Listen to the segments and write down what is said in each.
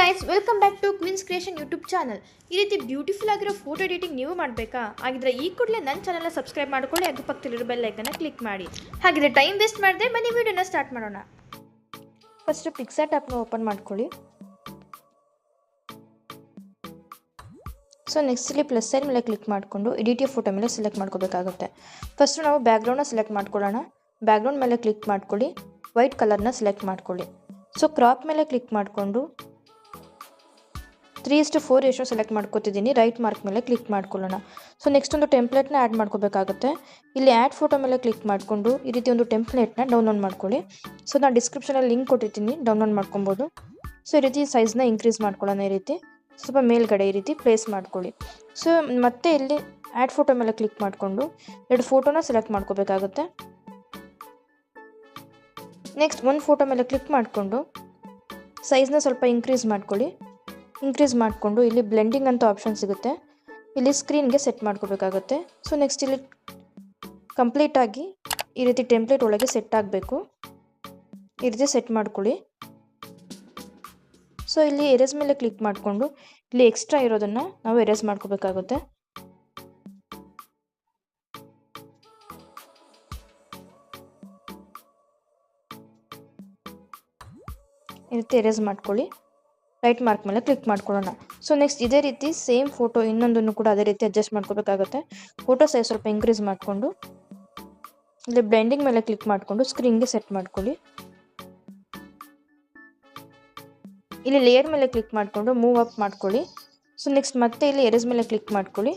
Guys, welcome back to Queens Creation YouTube channel. ಈ ರೀತಿ beautiful ಆಗಿರೋ ಫೋಟೋ ಎಡಿಟಿಂಗ್ ನೀವು ಮಾಡಬೇಕಾ? ಹಾಗಿದ್ರೆ ಈ ಕೂಡಲೇ ನನ್ನ ಚಾನಲ್ನ ಸಬ್ಸ್ಕ್ರೈಬ್ ಮಾಡ್ಕೊಳ್ಳಿ, ಹಾಗೆ ಪಕ್ಕದಲ್ಲಿರೋ ಬೆಲ್ ಐಕನ್ನ ಕ್ಲಿಕ್ ಮಾಡಿ. ಹಾಗಿದ್ರೆ ಟೈಮ್ ವೇಸ್ಟ್ ಮಾಡದೆ ಬನ್ನಿ ವಿಡಿಯೋನ ಸ್ಟಾರ್ಟ್ ಮಾಡೋಣ. ಫಸ್ಟ್ ಪಿಕ್ಸಾರ್ಟ್ ಆ್ಯಪ್ನ ಓಪನ್ ಮಾಡ್ಕೊಳ್ಳಿ. ಸೊ ನೆಕ್ಸ್ಟ್ ಇಲ್ಲಿ ಪ್ಲಸ್ ಸೈನ್ ಮೇಲೆ ಕ್ಲಿಕ್ ಮಾಡಿಕೊಂಡು ಎಡಿಟ್ ಫೋಟೋ ಮೇಲೆ ಸೆಲೆಕ್ಟ್ ಮಾಡ್ಕೋಬೇಕಾಗುತ್ತೆ. ಫಸ್ಟ್ ನಾವು ಬ್ಯಾಕ್ಗ್ರೌಂಡ್ನ ಸೆಲೆಕ್ಟ್ ಮಾಡ್ಕೊಳ್ಳೋಣ. ಬ್ಯಾಕ್ಗ್ರೌಂಡ್ ಮೇಲೆ ಕ್ಲಿಕ್ ಮಾಡ್ಕೊಳ್ಳಿ, ವೈಟ್ ಕಲರ್ನ ಸೆಲೆಕ್ಟ್ ಮಾಡ್ಕೊಳ್ಳಿ. ಸೊ ಕ್ರಾಪ್ ಮೇಲೆ ಕ್ಲಿಕ್ ಮಾಡಿಕೊಂಡು 3:4 ರೇಷೋ ಸೆಲೆಕ್ಟ್ ಮಾಡ್ಕೋತಿದ್ದೀನಿ. ರೈಟ್ ಮಾರ್ಕ್ ಮೇಲೆ ಕ್ಲಿಕ್ ಮಾಡ್ಕೊಳ್ಳೋಣ. ಸೊ ನೆಕ್ಸ್ಟ್ ಒಂದು ಟೆಂಪ್ಲೇಟ್ನ ಆ್ಯಡ್ ಮಾಡ್ಕೋಬೇಕಾಗುತ್ತೆ. ಇಲ್ಲಿ ಆ್ಯಡ್ ಫೋಟೋ ಮೇಲೆ ಕ್ಲಿಕ್ ಮಾಡಿಕೊಂಡು ಈ ರೀತಿ ಒಂದು ಟೆಂಪ್ಲೇಟ್ನ ಡೌನ್ಲೋಡ್ ಮಾಡ್ಕೊಳ್ಳಿ. ಸೊ ನಾನು ಡಿಸ್ಕ್ರಿಪ್ಷನಲ್ಲಿ ಲಿಂಕ್ ಕೊಟ್ಟಿರ್ತೀನಿ, ಡೌನ್ಲೋಡ್ ಮಾಡ್ಕೊಬೋದು. ಸೊ ಈ ರೀತಿ ಸೈಜ್ನ ಇನ್ಕ್ರೀಸ್ ಮಾಡ್ಕೊಳ್ಳೋಣ. ಈ ರೀತಿ ಸ್ವಲ್ಪ ಮೇಲ್ಗಡೆ ಈ ರೀತಿ ಪ್ಲೇಸ್ ಮಾಡ್ಕೊಳ್ಳಿ. ಸೊ ಮತ್ತೆ ಇಲ್ಲಿ ಆ್ಯಡ್ ಫೋಟೋ ಮೇಲೆ ಕ್ಲಿಕ್ ಮಾಡಿಕೊಂಡು 2 ಫೋಟೋನ ಸೆಲೆಕ್ಟ್ ಮಾಡ್ಕೋಬೇಕಾಗುತ್ತೆ. ನೆಕ್ಸ್ಟ್ ಒಂದು ಫೋಟೋ ಮೇಲೆ ಕ್ಲಿಕ್ ಮಾಡಿಕೊಂಡು ಸೈಜ್ನ ಸ್ವಲ್ಪ ಇನ್ಕ್ರೀಸ್ ಮಾಡ್ಕೊಳ್ಳಿ. ಇನ್ಕ್ರೀಸ್ ಮಾಡಿಕೊಂಡು ಇಲ್ಲಿ ಬ್ಲೆಂಡಿಂಗ್ ಅಂತ ಆಪ್ಷನ್ ಸಿಗುತ್ತೆ, ಇಲ್ಲಿ ಸ್ಕ್ರೀನ್ಗೆ ಸೆಟ್ ಮಾಡ್ಕೋಬೇಕಾಗುತ್ತೆ. ಸೊ ನೆಕ್ಸ್ಟ್ ಇಲ್ಲಿ ಕಂಪ್ಲೀಟಾಗಿ ಈ ರೀತಿ ಟೆಂಪ್ಲೇಟ್ ಒಳಗೆ ಸೆಟ್ ಆಗಬೇಕು. ಈ ರೀತಿ ಸೆಟ್ ಮಾಡ್ಕೊಳ್ಳಿ. ಸೊ ಇಲ್ಲಿ ಎರೇಸ್ ಮೇಲೆ ಕ್ಲಿಕ್ ಮಾಡಿಕೊಂಡು ಇಲ್ಲಿ ಎಕ್ಸ್ಟ್ರಾ ಇರೋದನ್ನು ನಾವು ಎರೇಸ್ ಮಾಡ್ಕೋಬೇಕಾಗುತ್ತೆ. ಈ ರೀತಿ ಎರೇಸ್ ಮಾಡ್ಕೊಳ್ಳಿ. ರೈಟ್ ಮಾರ್ಕ್ ಮೇಲೆ ಕ್ಲಿಕ್ ಮಾಡ್ಕೊಳ್ಳೋಣ. ಸೊ ನೆಕ್ಸ್ಟ್ ಇದೇ ರೀತಿ ಸೇಮ್ ಫೋಟೋ ಇನ್ನೊಂದನ್ನು ಕೂಡ ಅದೇ ರೀತಿ ಅಡ್ಜಸ್ಟ್ ಮಾಡ್ಕೋಬೇಕಾಗುತ್ತೆ. ಫೋಟೋ ಸೈಜ್ ಸ್ವಲ್ಪ ಇನ್ಕ್ರೀಸ್ ಮಾಡಿಕೊಂಡು ಇಲ್ಲಿ ಬ್ಲೆಂಡಿಂಗ್ ಮೇಲೆ ಕ್ಲಿಕ್ ಮಾಡಿಕೊಂಡು ಸ್ಕ್ರೀನ್ಗೆ ಸೆಟ್ ಮಾಡ್ಕೊಳ್ಳಿ. ಇಲ್ಲಿ ಲೇಯರ್ ಮೇಲೆ ಕ್ಲಿಕ್ ಮಾಡಿಕೊಂಡು ಮೂವ್ ಅಪ್ ಮಾಡ್ಕೊಳ್ಳಿ. ಸೊ ನೆಕ್ಸ್ಟ್ ಮತ್ತೆ ಇಲ್ಲಿ ಎರೇಸ್ ಮೇಲೆ ಕ್ಲಿಕ್ ಮಾಡ್ಕೊಳ್ಳಿ.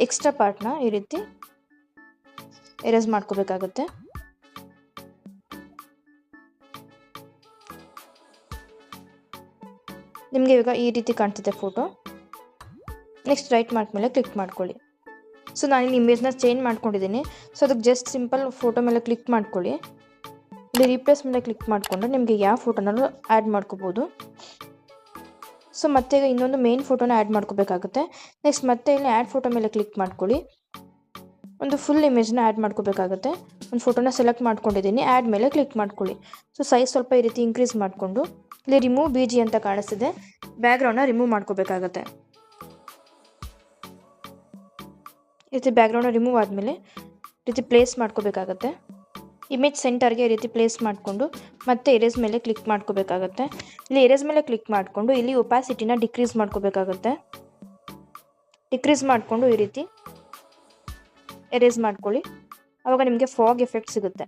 ಎಕ್ಸ್ಟ್ರಾ ಪಾರ್ಟ್ನ ಈ ರೀತಿ ಎರೇಸ್ ಮಾಡ್ಕೋಬೇಕಾಗುತ್ತೆ. ನಿಮಗೆ ಇವಾಗ ಈ ರೀತಿ ಕಾಣ್ತಿದೆ ಫೋಟೋ. ನೆಕ್ಸ್ಟ್ ರೈಟ್ ಮಾರ್ಕ್ ಮೇಲೆ ಕ್ಲಿಕ್ ಮಾಡ್ಕೊಳ್ಳಿ. ಸೊ ನಾನಿಲ್ಲಿ ಇಮೇಜ್ನ ಚೇಂಜ್ ಮಾಡ್ಕೊಂಡಿದ್ದೀನಿ. ಸೊ ಅದಕ್ಕೆ ಜಸ್ಟ್ ಸಿಂಪಲ್ ಫೋಟೋ ಮೇಲೆ ಕ್ಲಿಕ್ ಮಾಡ್ಕೊಳ್ಳಿ. ಇಲ್ಲಿ ರೀಪ್ಲೇಸ್ ಮೇಲೆ ಕ್ಲಿಕ್ ಮಾಡಿಕೊಂಡು ನಿಮಗೆ ಯಾವ ಫೋಟೋನಾದ್ರು ಆ್ಯಡ್ ಮಾಡ್ಕೋಬೋದು. ಸೊ ಮತ್ತೆ ಈಗ ಇನ್ನೊಂದು ಮೇನ್ ಫೋಟೋನ ಆ್ಯಡ್ ಮಾಡ್ಕೋಬೇಕಾಗುತ್ತೆ. ನೆಕ್ಸ್ಟ್ ಮತ್ತೆ ಇಲ್ಲಿ ಆ್ಯಡ್ ಫೋಟೋ ಮೇಲೆ ಕ್ಲಿಕ್ ಮಾಡ್ಕೊಳ್ಳಿ. ಒಂದು ಫುಲ್ ಇಮೇಜ್ನ ಆ್ಯಡ್ ಮಾಡ್ಕೋಬೇಕಾಗುತ್ತೆ. ಒಂದು ಫೋಟೋನ ಸೆಲೆಕ್ಟ್ ಮಾಡ್ಕೊಂಡಿದ್ದೀನಿ, ಆ್ಯಡ್ ಮೇಲೆ ಕ್ಲಿಕ್ ಮಾಡ್ಕೊಳ್ಳಿ. ಸೊ ಸೈಜ್ ಸ್ವಲ್ಪ ಈ ರೀತಿ ಇನ್ಕ್ರೀಸ್ ಮಾಡಿಕೊಂಡು ಇಲ್ಲಿ ರಿಮೂವ್ BG ಅಂತ ಕಾಣಿಸ್ತಿದೆ, ಬ್ಯಾಕ್ಗ್ರೌಂಡ್ನ ರಿಮೂವ್ ಮಾಡ್ಕೋಬೇಕಾಗತ್ತೆ. ಈ ರೀತಿ ಬ್ಯಾಕ್ಗ್ರೌಂಡ್ನ ರಿಮೂವ್ ಆದಮೇಲೆ ಈ ರೀತಿ ಪ್ಲೇಸ್ ಮಾಡ್ಕೋಬೇಕಾಗತ್ತೆ. ಇಮೇಜ್ ಸೆಂಟರ್ಗೆ ಈ ರೀತಿ ಪ್ಲೇಸ್ ಮಾಡಿಕೊಂಡು ಮತ್ತೆ ಎರೇಸ್ ಮೇಲೆ ಕ್ಲಿಕ್ ಮಾಡ್ಕೋಬೇಕಾಗತ್ತೆ. ಇಲ್ಲಿ ಎರೇಸ್ ಮೇಲೆ ಕ್ಲಿಕ್ ಮಾಡಿಕೊಂಡು ಇಲ್ಲಿ ಒಪಾಸಿಟಿನ ಡಿಕ್ರೀಸ್ ಮಾಡ್ಕೋಬೇಕಾಗತ್ತೆ. ಡಿಕ್ರೀಸ್ ಮಾಡಿಕೊಂಡು ಈ ರೀತಿ ಎರೇಸ್ ಮಾಡ್ಕೊಳ್ಳಿ. ಆವಾಗ ನಿಮಗೆ ಫಾಗ್ ಎಫೆಕ್ಟ್ ಸಿಗುತ್ತೆ.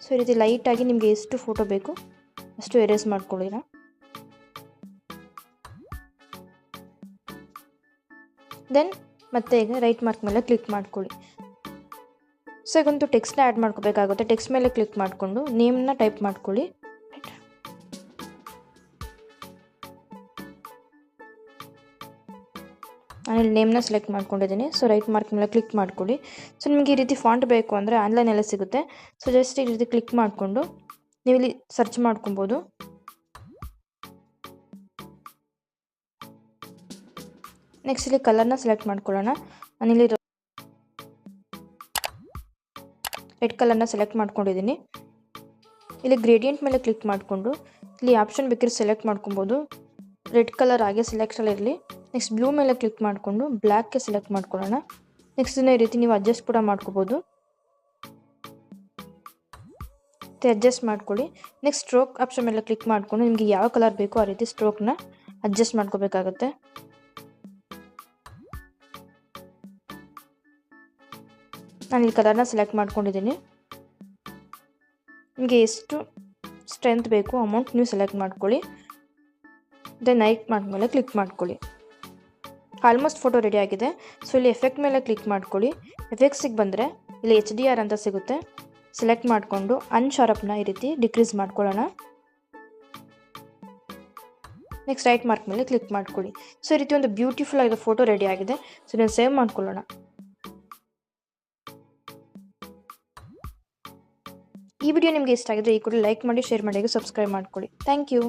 ಸೊ ಈ ರೀತಿ ಲೈಟಾಗಿ ನಿಮಗೆ ಎಷ್ಟು ಫೋಟೋ ಬೇಕು ಅಷ್ಟು ಎರೇಸ್ ಮಾಡ್ಕೊಳ್ಳಿರ. ದೆನ್ ಮತ್ತೆ ಈಗ ರೈಟ್ ಮಾರ್ಕ್ ಮೇಲೆ ಕ್ಲಿಕ್ ಮಾಡ್ಕೊಳ್ಳಿ. ಸೊ ಈಗೊಂದು ಟೆಕ್ಸ್ಟ್ನ ಆ್ಯಡ್ ಮಾಡ್ಕೋಬೇಕಾಗುತ್ತೆ. ಟೆಕ್ಸ್ಟ್ ಮೇಲೆ ಕ್ಲಿಕ್ ಮಾಡಿಕೊಂಡು ನೇಮ್ನ ಟೈಪ್ ಮಾಡ್ಕೊಳ್ಳಿ. ನಾನಿಲ್ಲಿ ನೇಮ್ನ ಸೆಲೆಕ್ಟ್ ಮಾಡ್ಕೊಂಡಿದ್ದೀನಿ. ಸೊ ರೈಟ್ ಮಾರ್ಕ್ ಮೇಲೆ ಕ್ಲಿಕ್ ಮಾಡ್ಕೊಳ್ಳಿ. ಸೊ ನಿಮಗೆ ಈ ರೀತಿ ಫಾಂಟ್ ಬೇಕು ಅಂದರೆ ಆನ್ಲೈನಲ್ಲೇ ಸಿಗುತ್ತೆ. ಸೊ ಜಸ್ಟ್ ಈ ರೀತಿ ಕ್ಲಿಕ್ ಮಾಡಿಕೊಂಡು ನೀವು ಇಲ್ಲಿ ಸರ್ಚ್ ಮಾಡ್ಕೊಬೋದು. ನೆಕ್ಸ್ಟ್ ಇಲ್ಲಿ ಕಲರ್ನ ಸೆಲೆಕ್ಟ್ ಮಾಡ್ಕೊಳ್ಳೋಣ. ನಾನಿಲ್ಲಿ ರೆಡ್ ಕಲರ್ನ ಸೆಲೆಕ್ಟ್ ಮಾಡ್ಕೊಂಡಿದ್ದೀನಿ. ಇಲ್ಲಿ ಗ್ರೇಡಿಯಂಟ್ ಮೇಲೆ ಕ್ಲಿಕ್ ಮಾಡಿಕೊಂಡು ಇಲ್ಲಿ ಆಪ್ಷನ್ ಬೇಕಿದ್ರೆ ಸೆಲೆಕ್ಟ್ ಮಾಡ್ಕೊಬೋದು. ರೆಡ್ ಕಲರ್ ಹಾಗೆ ಸೆಲೆಕ್ಷನ್ ಇರಲಿ. ನೆಕ್ಸ್ಟ್ ಬ್ಲೂ ಮೇಲೆ ಕ್ಲಿಕ್ ಮಾಡಿಕೊಂಡು ಬ್ಲ್ಯಾಕ್ಗೆ ಸೆಲೆಕ್ಟ್ ಮಾಡ್ಕೊಳ್ಳೋಣ. ನೆಕ್ಸ್ಟ್ ಈ ರೀತಿ ನೀವು ಅಡ್ಜಸ್ಟ್ ಕೂಡ ಮಾಡ್ಕೋಬೋದು. ಅಡ್ಜಸ್ಟ್ ಮಾಡ್ಕೊಳ್ಳಿ. ನೆಕ್ಸ್ಟ್ ಸ್ಟ್ರೋಕ್ ಆಪ್ಷನ್ ಮೇಲೆ ಕ್ಲಿಕ್ ಮಾಡಿಕೊಂಡು ನಿಮಗೆ ಯಾವ ಕಲರ್ ಬೇಕೋ ಆ ರೀತಿ ಸ್ಟ್ರೋಕ್ನ ಅಡ್ಜಸ್ಟ್ ಮಾಡ್ಕೋಬೇಕಾಗುತ್ತೆ. ನಾನು ಈ ಕಲರ್ನ ಸೆಲೆಕ್ಟ್ ಮಾಡ್ಕೊಂಡಿದ್ದೀನಿ. ನಿಮಗೆ ಎಷ್ಟು ಸ್ಟ್ರೆಂತ್ ಬೇಕು ಅಮೌಂಟ್ ನೀವು ಸೆಲೆಕ್ಟ್ ಮಾಡ್ಕೊಳ್ಳಿ. ದೆನ್ ರೈಟ್ ಮಾರ್ಕ್ ಮೇಲೆ ಕ್ಲಿಕ್ ಮಾಡ್ಕೊಳ್ಳಿ. ಆಲ್ಮೋಸ್ಟ್ ಫೋಟೋ ರೆಡಿ ಆಗಿದೆ. ಸೊ ಇಲ್ಲಿ ಎಫೆಕ್ಟ್ ಮೇಲೆ ಕ್ಲಿಕ್ ಮಾಡ್ಕೊಳ್ಳಿ. ಎಫೆಕ್ಟ್ಸಿಗೆ ಬಂದರೆ ಇಲ್ಲಿ HDR ಅಂತ ಸಿಗುತ್ತೆ, ಸೆಲೆಕ್ಟ್ ಮಾಡಿಕೊಂಡು ಅನ್ಶಾರ್ಪ್ನ ಈ ರೀತಿ ಡಿಕ್ರೀಸ್ ಮಾಡ್ಕೊಳ್ಳೋಣ. ನೆಕ್ಸ್ಟ್ ರೈಟ್ ಮಾರ್ಕ್ ಮೇಲೆ ಕ್ಲಿಕ್ ಮಾಡ್ಕೊಳ್ಳಿ. ಸೊ ಈ ರೀತಿ ಒಂದು ಬ್ಯೂಟಿಫುಲ್ ಆಗಿರೋ ಫೋಟೋ ರೆಡಿ ಆಗಿದೆ. ಸೊ ಇದನ್ನು ಸೇವ್ ಮಾಡ್ಕೊಳ್ಳೋಣ. ಈ ವಿಡಿಯೋ ನಿಮಗೆ ಇಷ್ಟ ಆಗಿದ್ರೆ ಈ ಕೂಡ ಲೈಕ್ ಮಾಡಿ, ಶೇರ್ ಮಾಡಿ, ಸಬ್ಸ್ಕ್ರೈಬ್ ಮಾಡ್ಕೊಳ್ಳಿ. Thank you.